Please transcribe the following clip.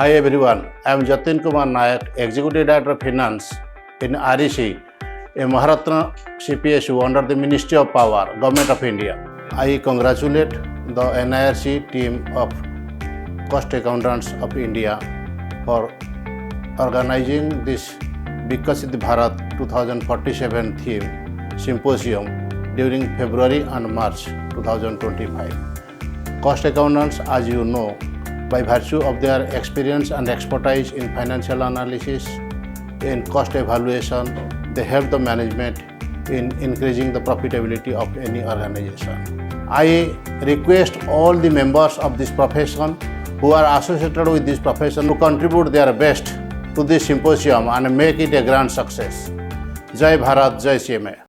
Hi everyone, I am Jatin Kr Nayak, Executive Director of Finance in REC, a Maharatna CPSU under the Ministry of Power, Government of India. I congratulate the NIRC team of Cost Accountants of India for organizing this Viksit Bharat 2047 theme Symposium during February and March 2025. Cost accountants, as you know, by virtue of their experience and expertise in financial analysis, in cost evaluation, they help the management in increasing the profitability of any organization. I request all the members of this profession who are associated with this profession to contribute their best to this symposium and make it a grand success. Jai Bharat, Jai CMA.